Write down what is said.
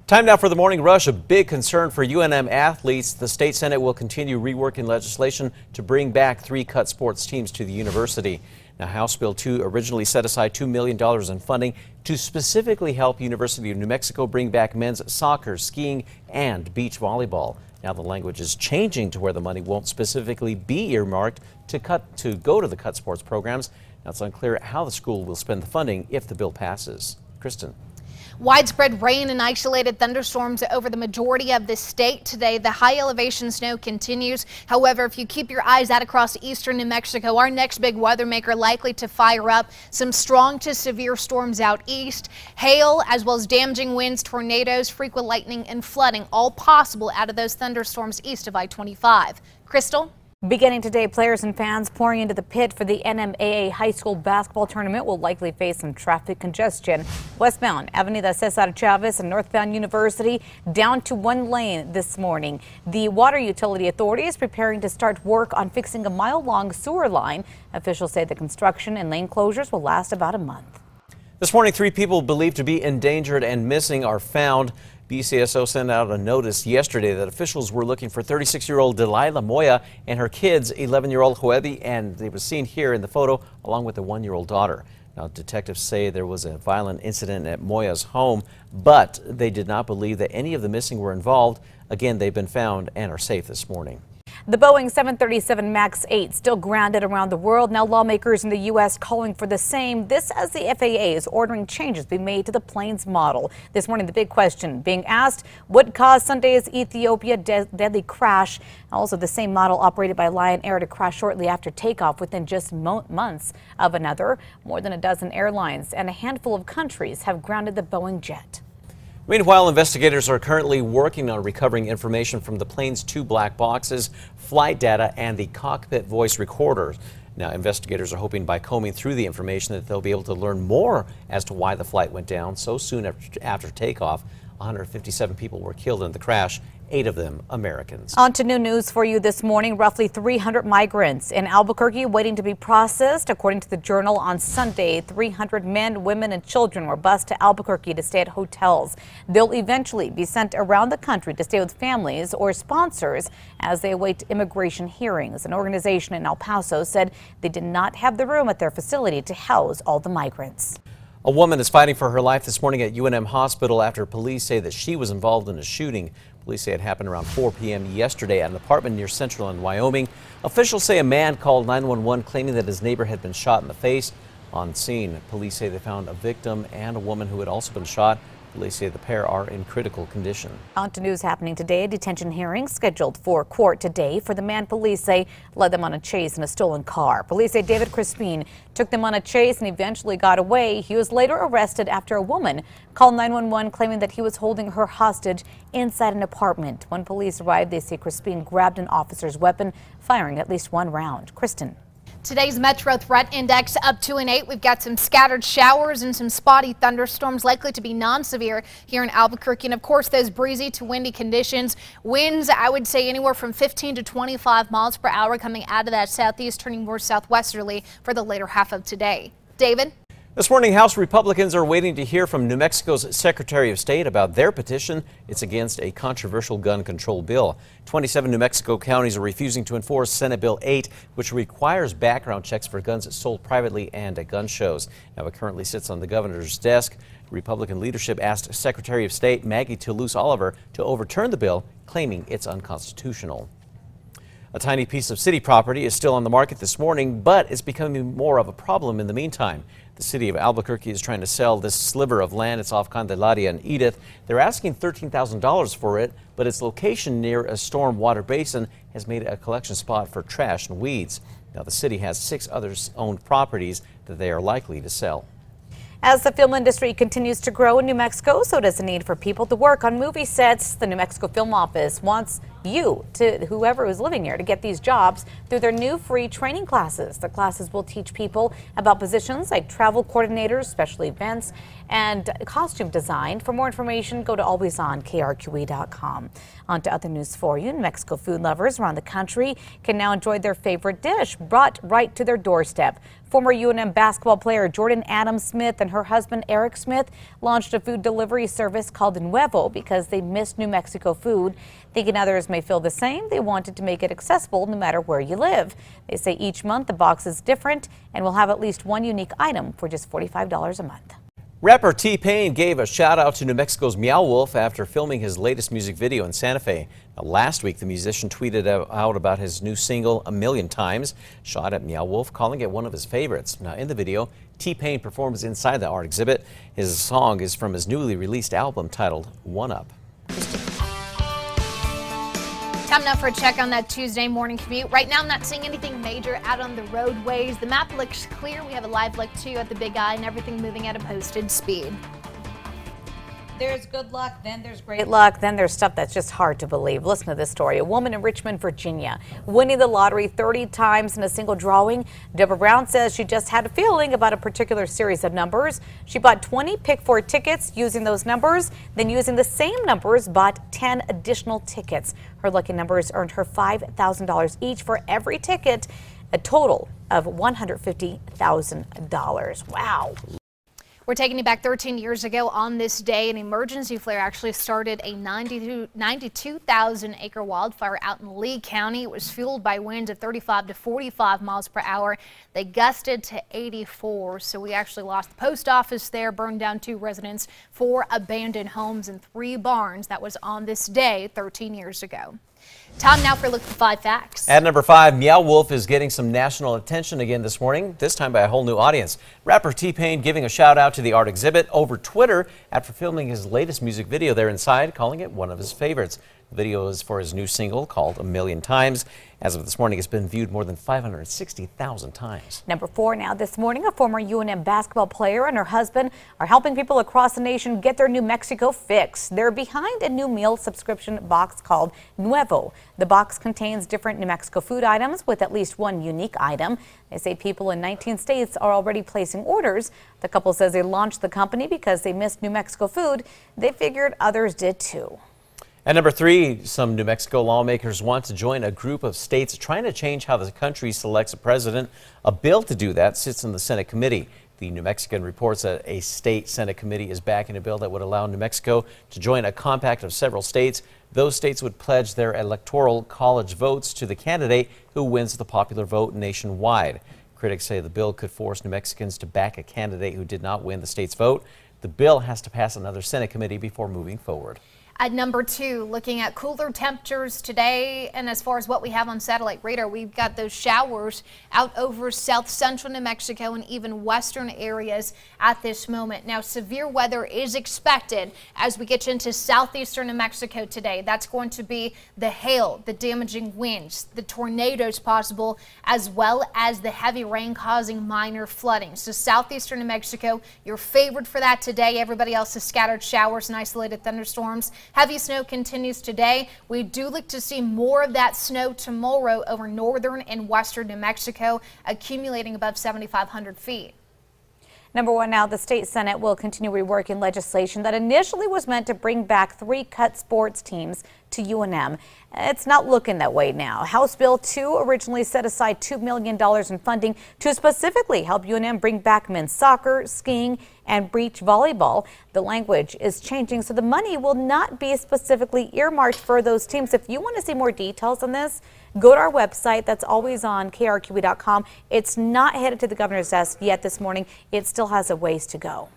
Time now for the morning rush. A big concern for UNM athletes. The state Senate will continue reworking legislation to bring back 3 cut sports teams to the university. Now, House Bill 2 originally set aside $2 million in funding to specifically help University of New Mexico bring back men's soccer, skiing, and beach volleyball. Now the language is changing to where the money won't specifically be earmarked to go to the cut sports programs. Now it's unclear how the school will spend the funding if the bill passes. Kristen. Widespread rain and isolated thunderstorms over the majority of the state today. The high elevation snow continues. However, if you keep your eyes out across eastern New Mexico, our next big weather maker likely to fire up some strong to severe storms out east. Hail as well as damaging winds, tornadoes, frequent lightning and flooding, all possible out of those thunderstorms east of I-25. Crystal? Beginning today, players and fans pouring into the pit for the NMAA high school basketball tournament will likely face some traffic congestion. Westbound Avenida Cesar Chavez and northbound University down to 1 lane this morning. The Water Utility Authority is preparing to start work on fixing a mile-long sewer line. Officials say the construction and lane closures will last about a month. This morning, 3 people believed to be endangered and missing are found. BCSO sent out a notice yesterday that officials were looking for 36-year-old Delilah Moya and her kids, 11-year-old Joedi, and they were seen here in the photo along with a 1-year-old daughter. Now, detectives say there was a violent incident at Moya's home, but they did not believe that any of the missing were involved. Again, they've been found and are safe this morning. The Boeing 737 MAX 8 still grounded around the world. Now lawmakers in the U.S. calling for the same. This as the FAA is ordering changes be made to the plane's model. This morning, the big question being asked, what caused Sunday's Ethiopia deadly crash? Also, the same model operated by Lion Air to crash shortly after takeoff within just months of another. More than a dozen airlines and a handful of countries have grounded the Boeing jet. Meanwhile, investigators are currently working on recovering information from the plane's 2 black boxes, flight data, and the cockpit voice recorders. Now, investigators are hoping by combing through the information that they'll be able to learn more as to why the flight went down so soon after takeoff. 157 people were killed in the crash, 8 of them Americans. On to new news for you this morning. Roughly 300 migrants in Albuquerque waiting to be processed. According to the Journal, on Sunday, 300 men, women and children were bused to Albuquerque to stay at hotels. They'll eventually be sent around the country to stay with families or sponsors as they await immigration hearings. An organization in El Paso said they did not have the room at their facility to house all the migrants. A woman is fighting for her life this morning at UNM Hospital after police say that she was involved in a shooting. Police say it happened around 4 p.m. yesterday at an apartment near Central in Wyoming. Officials say a man called 911 claiming that his neighbor had been shot in the face. On scene, police say they found a victim and a woman who had also been shot. Police say the pair are in critical condition. On to news happening today. A detention hearing scheduled for court today for the man police say led them on a chase in a stolen car. Police say David Crispin took them on a chase and eventually got away. He was later arrested after a woman called 911 claiming that he was holding her hostage inside an apartment. When police arrived, they say Crispin grabbed an officer's weapon, firing at least 1 round. Kristen. Today's Metro Threat Index up to an 8. We've got some scattered showers and some spotty thunderstorms likely to be non-severe here in Albuquerque. And of course, those breezy to windy conditions. Winds, I would say anywhere from 15 to 25 miles per hour coming out of that southeast, turning more southwesterly for the later half of today. David? This morning, House Republicans are waiting to hear from New Mexico's Secretary of State about their petition. It's against a controversial gun control bill. 27 New Mexico counties are refusing to enforce Senate Bill 8, which requires background checks for guns sold privately and at gun shows. Now, it currently sits on the governor's desk. Republican leadership asked Secretary of State Maggie Toulouse-Oliver to overturn the bill, claiming it's unconstitutional. A tiny piece of city property is still on the market this morning, but it's becoming more of a problem in the meantime. The city of Albuquerque is trying to sell this sliver of land. It's off Candelaria and Edith. They're asking $13,000 for it, but its location near a storm water basin has made it a collection spot for trash and weeds. Now, the city has 6 other owned properties that they are likely to sell. As the film industry continues to grow in New Mexico, so does the need for people to work on movie sets. The New Mexico Film Office wants you, to whoever is living here, to get these jobs through their new free training classes. The classes will teach people about positions like travel coordinators, special events, and costume design. For more information, go to alwaysonkRQE.com. On to other news for you. New Mexico food lovers around the country can now enjoy their favorite dish brought right to their doorstep. Former UNM basketball player Jordan Adams Smith and her husband Eric Smith launched a food delivery service called Nuevo because they miss New Mexico food. Thinking others may feel the same, they wanted to make it accessible no matter where you live. They say each month the box is different and will have at least one unique item for just $45 a month. Rapper T-Pain gave a shout out to New Mexico's Meow Wolf after filming his latest music video in Santa Fe. Now, last week, the musician tweeted out about his new single a million times, shot at Meow Wolf, calling it one of his favorites. Now, in the video, T-Pain performs inside the art exhibit. His song is from his newly released album titled One Up. Time now for a check on that Tuesday morning commute. Right now, I'm not seeing anything major out on the roadways. The map looks clear. We have a live look, too, at the Big Eye and everything moving at a posted speed. There's good luck, then there's great luck, then there's stuff that's just hard to believe. Listen to this story. A woman in Richmond, Virginia, winning the lottery 30 times in a single drawing. Deborah Brown says she just had a feeling about a particular series of numbers. She bought 20 Pick 4 tickets using those numbers, then using the same numbers, bought 10 additional tickets. Her lucky numbers earned her $5,000 each for every ticket, a total of $150,000. Wow. We're taking you back 13 years ago on this day. An emergency flare actually started a 92,000 acre wildfire out in Lee County. It was fueled by winds of 35 to 45 miles per hour. They gusted to 84. So we actually lost the post office there, burned down 2 residents, 4 abandoned homes, and 3 barns. That was on this day 13 years ago. Time now for a look at the 5 facts. At number 5, Meow Wolf is getting some national attention again this morning, this time by a whole new audience. Rapper T-Pain giving a shout out to the art exhibit over Twitter after filming his latest music video there inside, calling it one of his favorites. The video is for his new single called A Million Times. As of this morning, it's been viewed more than 560,000 times. Number 4 now this morning, a former UNM basketball player and her husband are helping people across the nation get their New Mexico fix. They're behind a new meal subscription box called Nuevo. The box contains different New Mexico food items with at least one unique item. They say people in 19 states are already placing orders. The couple says they launched the company because they missed New Mexico food. They figured others did too. At number 3, some New Mexico lawmakers want to join a group of states trying to change how the country selects a president. A bill to do that sits in the Senate committee. The New Mexican reports that a state Senate committee is backing a bill that would allow New Mexico to join a compact of several states. Those states would pledge their electoral college votes to the candidate who wins the popular vote nationwide. Critics say the bill could force New Mexicans to back a candidate who did not win the state's vote. The bill has to pass another Senate committee before moving forward. At number 2, looking at cooler temperatures today, and as far as what we have on satellite radar, we've got those showers out over south central New Mexico and even western areas at this moment. Now, severe weather is expected as we get into southeastern New Mexico today. That's going to be the hail, the damaging winds, the tornadoes possible, as well as the heavy rain causing minor flooding. So southeastern New Mexico, your favorite for that today. Everybody else is scattered showers and isolated thunderstorms. Heavy snow continues today. We do look to see more of that snow tomorrow over northern and western New Mexico, accumulating above 7,500 feet. Number 1 now, the state Senate will continue reworking legislation that initially was meant to bring back 3 cut sports teams to UNM. It's not looking that way now. House Bill 2 originally set aside $2 million in funding to specifically help UNM bring back men's soccer, skiing, and beach volleyball. The language is changing, so the money will not be specifically earmarked for those teams. If you want to see more details on this, go to our website. That's always on KRQE.com. It's not headed to the governor's desk yet this morning. It still has a ways to go.